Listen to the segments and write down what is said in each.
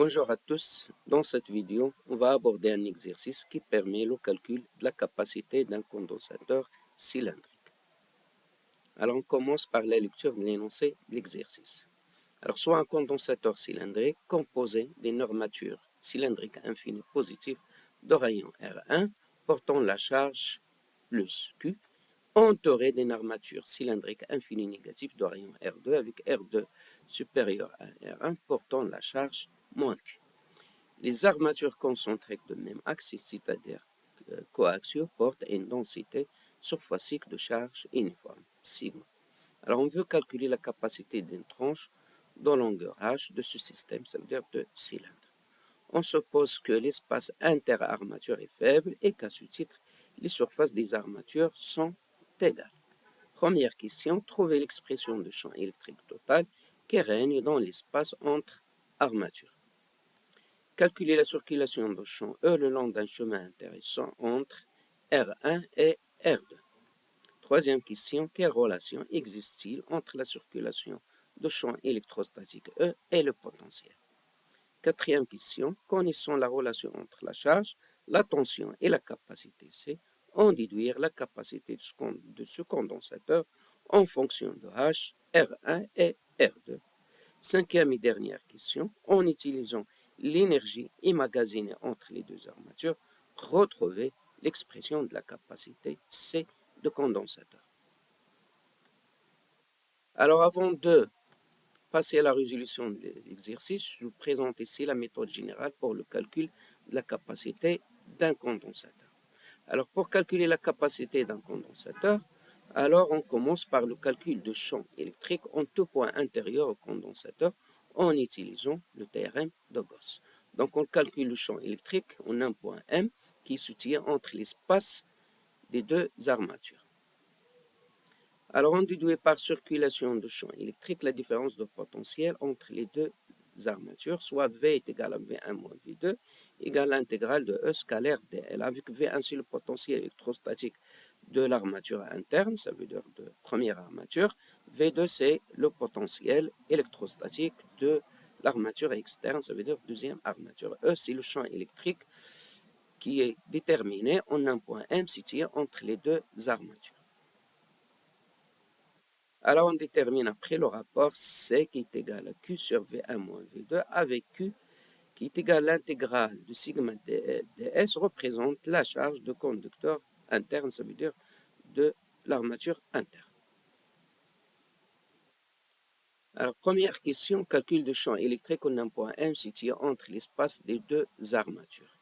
Bonjour à tous, dans cette vidéo, on va aborder un exercice qui permet le calcul de la capacité d'un condensateur cylindrique. Alors on commence par la lecture de l'énoncé de l'exercice. Alors soit un condensateur cylindrique composé d'une armature cylindrique infinie positive de rayon R1 portant la charge plus Q entourée d'une armature cylindrique infinie négative de rayon R2 avec R2 supérieur à R1 portant la charge moins Q. Les armatures concentriques de même axe, c'est-à-dire coaxiaux, portent une densité surfacique de charge uniforme, sigma. Alors on veut calculer la capacité d'une tranche de longueur h de ce système, ça veut dire de cylindre. On suppose que l'espace interarmature est faible et qu'à ce titre, les surfaces des armatures sont égales. Première question, trouver l'expression de champ électrique total qui règne dans l'espace entre armatures. Calculer la circulation de champ E le long d'un chemin intéressant entre R1 et R2. Troisième question, quelle relation existe-t-il entre la circulation de champ électrostatique E et le potentiel? Quatrième question, connaissant la relation entre la charge, la tension et la capacité C, en déduire la capacité de ce condensateur en fonction de H, R1 et R2. Cinquième et dernière question, en utilisant l'énergie emmagasinée entre les deux armatures, retrouver l'expression de la capacité C de condensateur. Alors avant de passer à la résolution de l'exercice, je vous présente ici la méthode générale pour le calcul de la capacité d'un condensateur. Alors pour calculer la capacité d'un condensateur, alors on commence par le calcul de champ électrique en tout point intérieur au condensateur en utilisant le théorème de Gauss. Donc on calcule le champ électrique en un point M qui se tient entre l'espace des deux armatures. Alors on déduit par circulation de champ électrique la différence de potentiel entre les deux armatures, soit V est égal à V1 moins V2 égale l'intégrale de E scalaire dl, avec V1 c'est le potentiel électrostatique de l'armature interne, ça veut dire de première armature, V2 c'est le potentiel électrostatique de l'armature externe, ça veut dire deuxième armature. E c'est le champ électrique qui est déterminé en un point M situé entre les deux armatures. Alors on détermine après le rapport C qui est égal à Q sur V1 moins V2 avec Q qui est égal à l'intégrale de sigma ds représente la charge de conducteur interne, ça veut dire de l'armature interne. Alors première question, calcul de champ électrique en un point M situé entre l'espace des deux armatures.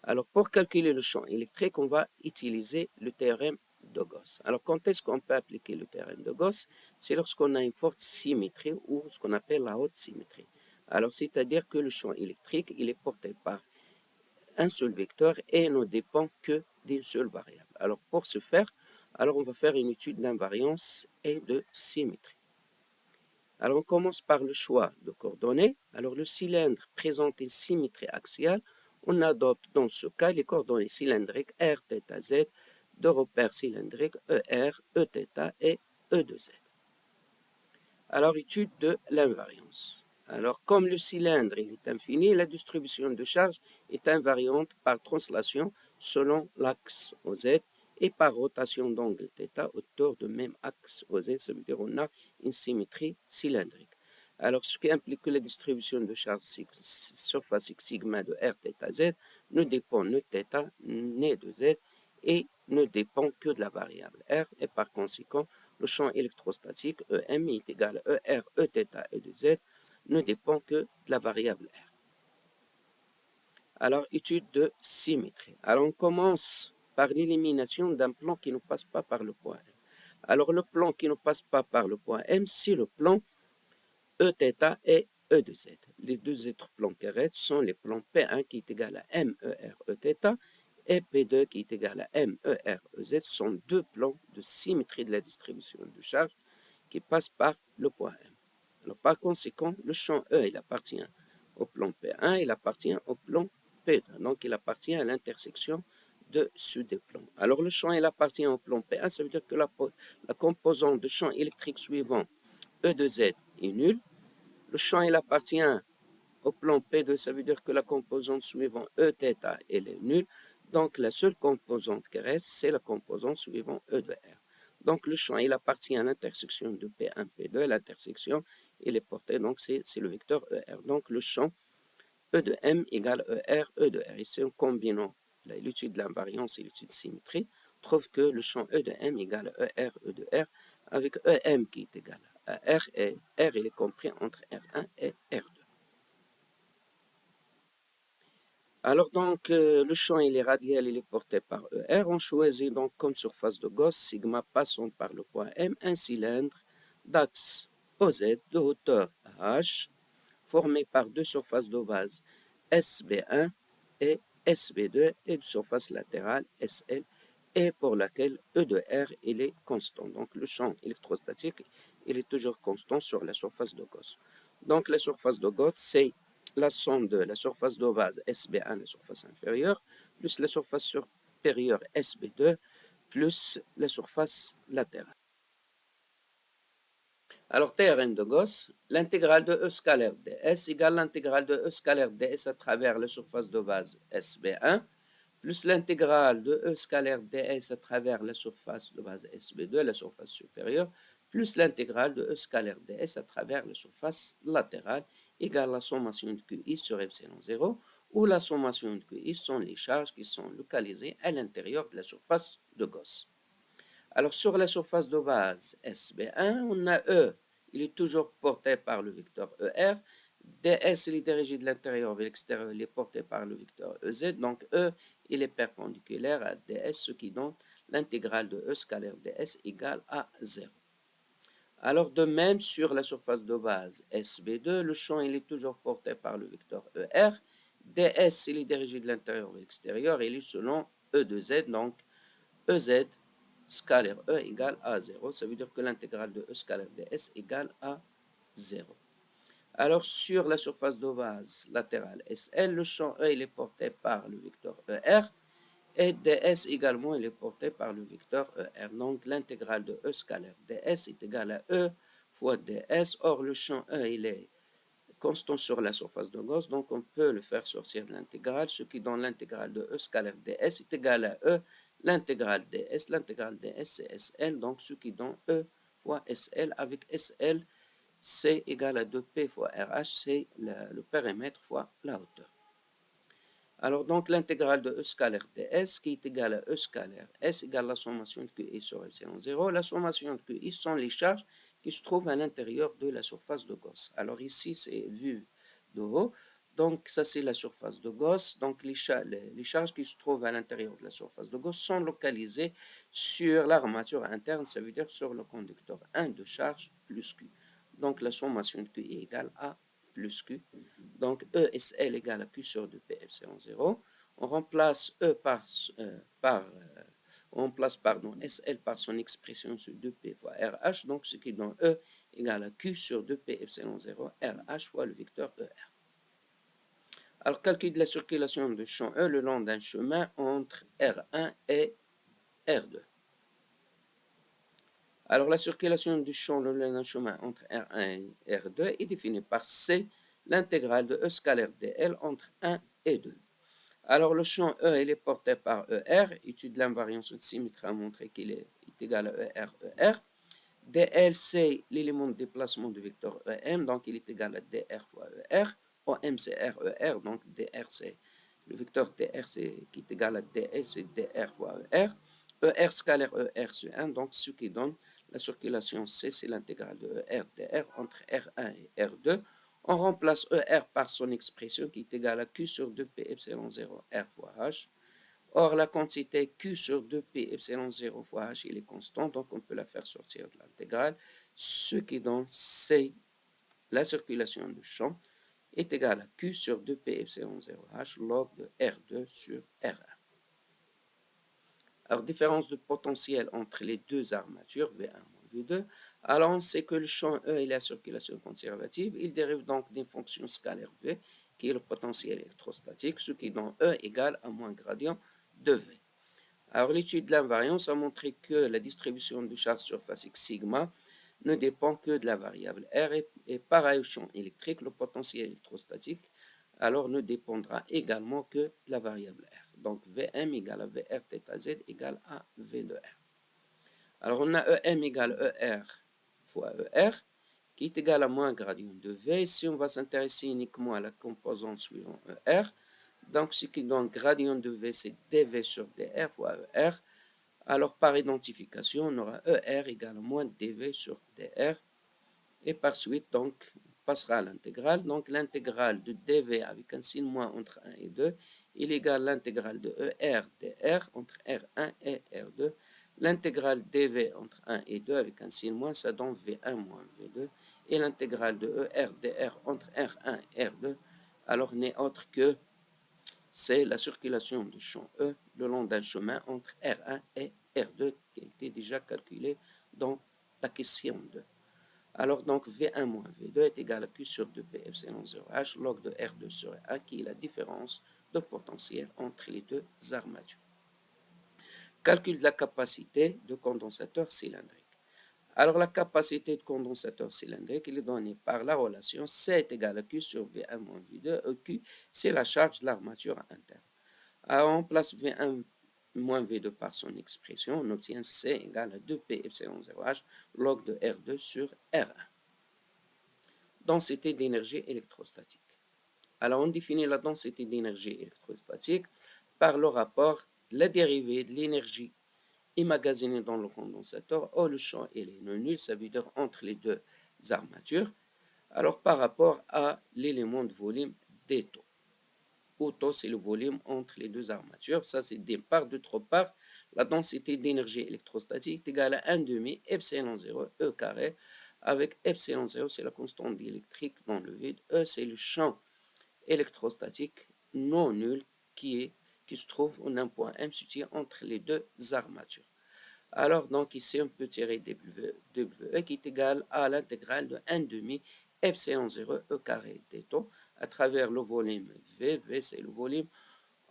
Alors pour calculer le champ électrique, on va utiliser le théorème de Gauss. Alors quand est-ce qu'on peut appliquer le théorème de Gauss? C'est lorsqu'on a une forte symétrie ou ce qu'on appelle la haute symétrie. Alors c'est-à-dire que le champ électrique, il est porté par un seul vecteur et ne dépend que d'une seule variable. Alors pour ce faire, alors on va faire une étude d'invariance et de symétrie. Alors on commence par le choix de coordonnées. Alors le cylindre présente une symétrie axiale. On adopte dans ce cas les coordonnées cylindriques R, θ, Z, de repères cylindriques ER, Eθ et E de Z. Alors étude de l'invariance. Alors comme le cylindre il est infini, la distribution de charge est invariante par translation selon l'axe OZ et par rotation d'angle θ autour du même axe OZ, ça veut dire qu'on a une symétrie cylindrique. Alors ce qui implique que la distribution de charge surfacique sigma de R, θ, Z ne dépend ni de θ ni de Z et ne dépend que de la variable R et par conséquent le champ électrostatique EM est égal à ER, Eθ et de Z ne dépend que de la variable R. Alors étude de symétrie. Alors on commence par l'élimination d'un plan qui ne passe pas par le point M. Alors le plan qui ne passe pas par le point M, c'est le plan Eθ et E de Z. Les deux autres plans qui restent sont les plans P1 qui est égal à MER Eθ et P2 qui est égal à MER EZ sont deux plans de symétrie de la distribution de charge qui passent par le point M. Alors par conséquent, le champ E il appartient au plan P1, il appartient au plan P2, donc il appartient à l'intersection de ces deux plans. Alors le champ il appartient au plan P1, ça veut dire que la composante de champ électrique suivant E de Z est nulle. Le champ il appartient au plan P2, ça veut dire que la composante suivant Eθ, elle est nulle. Donc, la seule composante qui reste, c'est la composante suivant E de R. Donc, le champ, il appartient à l'intersection de P1, P2. L'intersection, il est porté, donc c'est le vecteur ER. Donc, le champ E de M égale ER, E de R. Ici, en combinant l'étude de l'invariance et l'étude de symétrie, on trouve que le champ E de M égale ER, E de R, avec EM qui est égal à R, et R, il est compris entre R1 et R2. Alors donc, le champ il est radial, il est porté par ER. On choisit donc comme surface de Gauss, sigma passant par le point M, un cylindre d'axe OZ de hauteur H, formé par deux surfaces de base SB1 et SB2 et une surface latérale SL, et pour laquelle E de R il est constant. Donc le champ électrostatique il est toujours constant sur la surface de Gauss. Donc la surface de Gauss c'est la somme de la surface de base SB1, la surface inférieure, plus la surface supérieure SB2, plus la surface latérale. Alors, théorème de Gauss, l'intégrale de E scalaire ds égale l'intégrale de E scalaire ds à travers la surface de base SB1, plus l'intégrale de E scalaire ds à travers la surface de base SB2, la surface supérieure, plus l'intégrale de E scalaire ds à travers la surface latérale, égale la sommation de QI sur epsilon 0, où la sommation de QI sont les charges qui sont localisées à l'intérieur de la surface de Gauss. Alors, sur la surface de base SB1, on a E, il est toujours porté par le vecteur ER. DS, il est dirigé de l'intérieur vers l'extérieur, il est porté par le vecteur EZ. Donc, E, il est perpendiculaire à DS, ce qui donne l'intégrale de E scalaire DS égale à 0. Alors, de même, sur la surface de base SB2, le champ, il est toujours porté par le vecteur ER. DS, il est dirigé de l'intérieur vers l'extérieur, il est selon E de Z, donc EZ scalaire E égale à 0. Ça veut dire que l'intégrale de E scalaire ds égale à 0. Alors, sur la surface de base latérale SL, le champ E il est porté par le vecteur ER et ds également il est porté par le vecteur ER. Donc, l'intégrale de E scalaire ds est égale à E fois ds. Or, le champ E il est constant sur la surface de Gauss, donc on peut le faire sortir de l'intégrale, ce qui donne l'intégrale de E scalaire ds est égal à E, l'intégrale ds c'est SL, donc ce qui donne E fois SL, avec SL, c'est égal à 2P fois RH, c'est le périmètre fois la hauteur. Alors donc l'intégrale de E scalaire ds qui est égale à E scalaire S égale la sommation de QI sur epsilon 0. La sommation de QI sont les charges qui se trouvent à l'intérieur de la surface de Gauss. Alors ici c'est vu de haut, donc ça c'est la surface de Gauss. Donc les charges qui se trouvent à l'intérieur de la surface de Gauss sont localisées sur l'armature interne, ça veut dire sur le conducteur 1 de charge plus Q. Donc la sommation de QI égale à plus Q. Donc ESL égale à Q sur 2P epsilon 0. On remplace SL par son expression sur 2P fois RH, donc ce qui donne E égale à Q sur 2P epsilon 0 RH fois le vecteur ER. Alors, calcul de la circulation de champ E le long d'un chemin entre R1 et R2. Alors, la circulation du champ le long d'un chemin entre R1 et R2 est définie par C, l'intégrale de E scalaire dl entre 1 et 2. Alors, le champ E il est porté par ER. Étude de l'invariance de symétrie a montré qu'il est égal à ER. dl, c'est l'élément de déplacement du vecteur EM, donc il est égal à dr fois ER. OM, c'est RER, donc dr, c'est le vecteur dr qui est égal à dl, c'est dr fois ER. ER scalaire ER sur 1, donc ce qui donne la circulation C, c'est l'intégrale de ER dr entre R1 et R2. On remplace ER par son expression qui est égale à Q sur 2P epsilon 0 R fois H. Or, la quantité Q sur 2P epsilon 0 fois H, il est constant, donc on peut la faire sortir de l'intégrale, ce qui donne C, la circulation du champ, est égal à Q sur 2P epsilon 0 H log de R2 sur R1. Alors, différence de potentiel entre les deux armatures, V1 moins V2. Alors, on sait que le champ E est la circulation conservative. Il dérive donc d'une fonction scalaire V, qui est le potentiel électrostatique, ce qui donne E égale à moins gradient de V. Alors, l'étude de l'invariance a montré que la distribution de charge surface X sigma ne dépend que de la variable R et pareil au champ électrique, le potentiel électrostatique alors ne dépendra également que de la variable R. Donc Vm égale à Vr θz égale à V de R. Alors on a Em égale Er fois Er, qui est égal à moins gradient de V. Si on va s'intéresser uniquement à la composante suivant ER, donc ce qui donne gradient de V, c'est dV sur dR fois ER. Alors par identification, on aura ER égale à moins dV sur dR. Et par suite, donc, on passera à l'intégrale. Donc l'intégrale de dV avec un signe moins entre 1 et 2, il est égal à l'intégrale de ER dR entre R1 et R2. L'intégrale dV entre 1 et 2 avec un signe moins, ça donne V1 moins V2. Et l'intégrale de ER dR entre R1 et R2, alors n'est autre que c'est la circulation du champ E le long d'un chemin entre R1 et R2 qui a été déjà calculé dans la question 2. Alors donc V1 moins V2 est égal à Q sur 2P epsilon 0H log de R2 sur R1 qui est la différence de potentiel entre les deux armatures. Calcul de la capacité de condensateur cylindrique. Alors la capacité de condensateur cylindrique est donnée par la relation C est égal à Q sur V1 moins V2. Q, c'est la charge de l'armature interne. Alors on place V1 moins V2 par son expression, on obtient C égale à 2P epsilon 0H log de R2 sur R1. Densité d'énergie électrostatique. Alors on définit la densité d'énergie électrostatique par le rapport de la dérivée de l'énergie emmagasinée dans le condensateur. Or le champ est non nul, ça veut dire entre les deux armatures. Alors par rapport à l'élément de volume d'Eto. Auto, c'est le volume entre les deux armatures. Ça, c'est d'une part. D'autre part, la densité d'énergie électrostatique est égale à 1 demi epsilon 0 E carré. Avec epsilon 0, c'est la constante diélectrique dans le vide. E, c'est le champ électrostatique non nul qui se trouve en un point M situé entre les deux armatures. Alors, donc, ici, on peut tirer WE qui est égal à l'intégrale de 1 demi epsilon 0 E carré d'éto à travers le volume V. V, c'est le volume,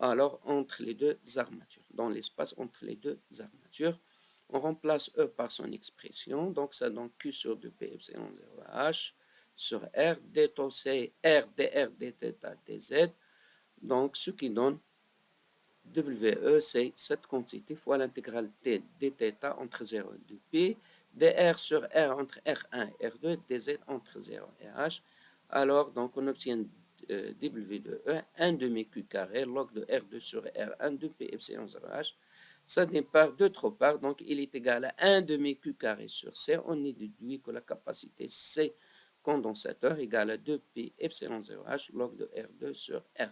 alors, entre les deux armatures, dans l'espace entre les deux armatures. On remplace E par son expression, donc ça donne Q sur 2P epsilon 0H sur R, d'éto c'est R dr dθ dz, donc ce qui donne WE, c'est cette quantité fois l'intégralité dθ entre 0 et 2π, dr sur R entre R1 et R2, dz entre 0 et H. Alors, donc, on obtient W de E, 1 demi Q carré, log de R2 sur R1, 2π epsilon 0H. Ça n'est pas d'autre part, donc il est égal à 1 demi Q carré sur C. On y déduit que la capacité C condensateur égale à 2π epsilon 0H, log de R2 sur R1.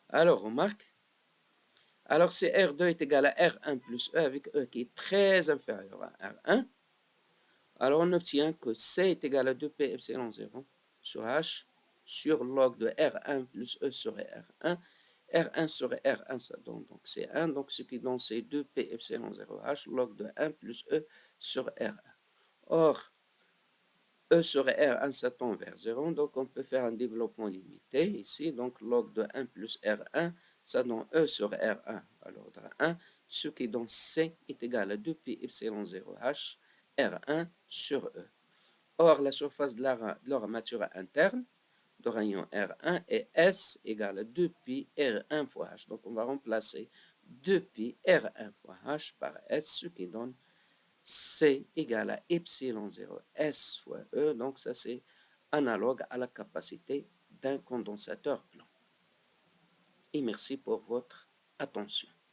Alors, remarque, alors si R2 est égal à R1 plus E avec E qui est très inférieur à R1, alors on obtient que C est égal à 2P epsilon 0 sur H sur log de R1 plus E sur R1. R1 sur R1, ça donne donc C1, donc ce qui donne c'est 2P epsilon 0H log de 1 plus E sur R1. Or, E sur R1, ça tend vers 0, donc on peut faire un développement limité ici, donc log de 1 plus R1, ça donne E sur R1 à l'ordre 1, ce qui donne C est égal à 2π epsilon 0H R1 sur E. Or, la surface de l'armature interne de rayon R1 est S égale à 2π R1 fois H. Donc, on va remplacer 2π R1 fois H par S, ce qui donne C égale à epsilon 0 S fois E. Donc, ça, c'est analogue à la capacité d'un condensateur plein. Et merci pour votre attention.